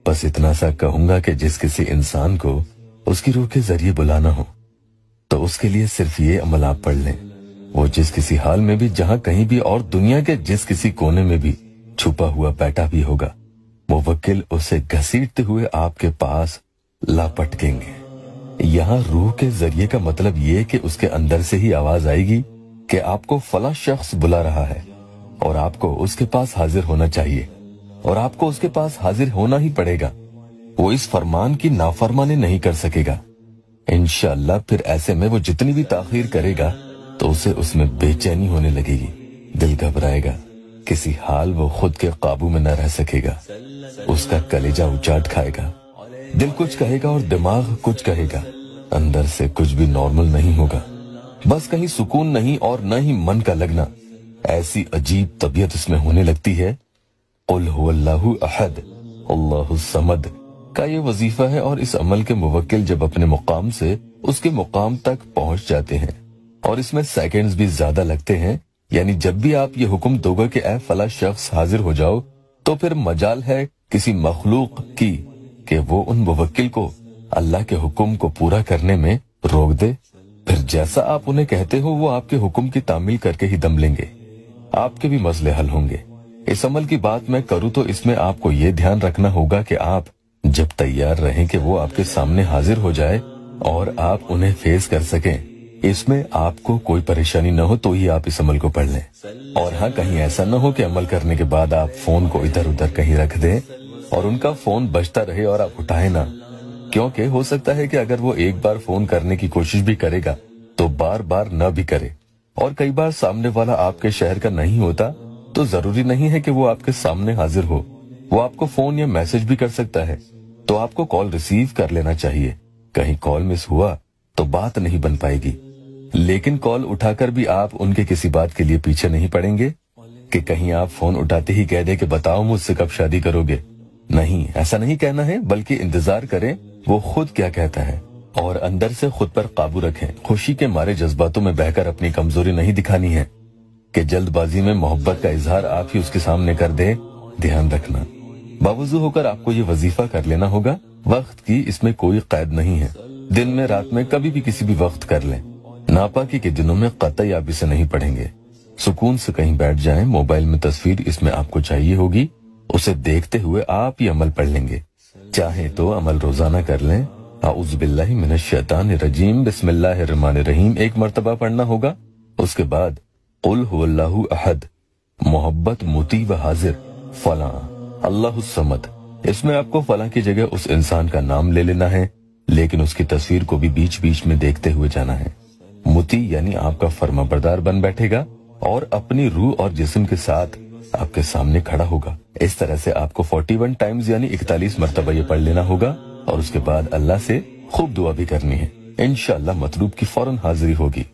बस इतना सा कहूंगा कि जिस किसी इंसान को उसकी रूह के जरिए बुलाना हो तो उसके लिए सिर्फ ये अमल आप पढ़ लें। वो जिस किसी हाल में भी, जहां कहीं भी और दुनिया के जिस किसी कोने में भी छुपा हुआ बैठा भी होगा, मुवक्किल उसे घसीटते हुए आपके पास लापटकेंगे। यहाँ रूह के जरिए का मतलब ये कि उसके अंदर से ही आवाज आएगी कि आपको फला शख्स बुला रहा है और आपको उसके पास हाजिर होना चाहिए और आपको उसके पास हाजिर होना ही पड़ेगा। वो इस फरमान की नाफरमानी नहीं कर सकेगा। इंशाअल्लाह फिर ऐसे में वो जितनी भी ताखीर करेगा तो उसे उसमें बेचैनी होने लगेगी, दिल घबराएगा, किसी हाल वो खुद के काबू में न रह सकेगा, उसका कलेजा उचाट खाएगा, दिल कुछ कहेगा और दिमाग कुछ कहेगा, अंदर से कुछ भी नॉर्मल नहीं होगा, बस कहीं सुकून नहीं और न ही मन का लगना। ऐसी अजीब तबीयत इसमें होने लगती है। कुल हुवल्लाहु अहद अल्लाहु समद का ये वजीफा है और इस अमल के मुवक्किल जब अपने मुकाम से उसके मुकाम तक पहुंच जाते हैं और इसमें सेकंड्स भी ज्यादा लगते हैं, यानी जब भी आप ये हुक्म दोगे कि ऐ फला शख्स हाजिर हो जाओ, तो फिर मजाल है किसी मखलूक की कि वो उन मुवक्किल को अल्लाह के हुक्म को पूरा करने में रोक दे। फिर जैसा आप उन्हें कहते हो वो आपके हुक्म की तामील करके ही दम लेंगे, आपके भी मसले हल होंगे। इस अमल की बात मैं करूं तो इसमें आपको ये ध्यान रखना होगा कि आप जब तैयार रहें कि वो आपके सामने हाजिर हो जाए और आप उन्हें फेस कर सकें। इसमें आपको कोई परेशानी न हो तो ही आप इस अमल को पढ़ लें। और हाँ, कहीं ऐसा न हो कि अमल करने के बाद आप फोन को इधर उधर कहीं रख दें और उनका फोन बजता रहे और आप उठाए ना, क्योंकि हो सकता है कि अगर वो एक बार फोन करने की कोशिश भी करेगा तो बार बार न भी करे। और कई बार सामने वाला आपके शहर का नहीं होता तो जरूरी नहीं है कि वो आपके सामने हाजिर हो, वो आपको फोन या मैसेज भी कर सकता है, तो आपको कॉल रिसीव कर लेना चाहिए। कहीं कॉल मिस हुआ तो बात नहीं बन पाएगी। लेकिन कॉल उठाकर भी आप उनके किसी बात के लिए पीछे नहीं पड़ेंगे कि कहीं आप फोन उठाते ही कह दे कि बताओ मुझसे कब शादी करोगे। नहीं, ऐसा नहीं कहना है, बल्कि इंतजार करें वो खुद क्या कहता है और अंदर से खुद पर काबू रखें। खुशी के मारे जज्बातों में बहकर अपनी कमजोरी नहीं दिखानी है कि जल्दबाजी में मोहब्बत का इजहार आप ही उसके सामने कर दे। ध्यान रखना, बावजू होकर आपको ये वजीफा कर लेना होगा। वक्त की इसमें कोई कैद नहीं है, दिन में रात में कभी भी किसी भी वक्त कर लें। नापाकी के दिनों में कतई आप इसे नहीं पढ़ेंगे। सुकून से कहीं बैठ जाएं, मोबाइल में तस्वीर इसमें आपको चाहिए होगी, उसे देखते हुए आप ये अमल पढ़ लेंगे। चाहे तो अमल रोजाना कर लें। आऊज़ु बिल्लाहि मिनश शैतानिर रजीम बिस्मिल्लाहिर रहमानिर रहीम एक मर्तबा पढ़ना होगा। उसके बाद कुल हुवल्लाहु अहद मोहब्बत मुती व हाजिर फला अल्लाहु समद, इसमें आपको फला की जगह उस इंसान का नाम ले लेना है, लेकिन उसकी तस्वीर को भी बीच बीच में देखते हुए जाना है। मुती यानी आपका फर्माबरदार बन बैठेगा और अपनी रूह और जिस्म के साथ आपके सामने खड़ा होगा। इस तरह से आपको 41 टाइम्स यानी 41 मरतबा ये पढ़ लेना होगा और उसके बाद अल्लाह से खूब दुआ भी करनी है। इंशाअल्लाह मतलूब की फौरन हाजिरी होगी।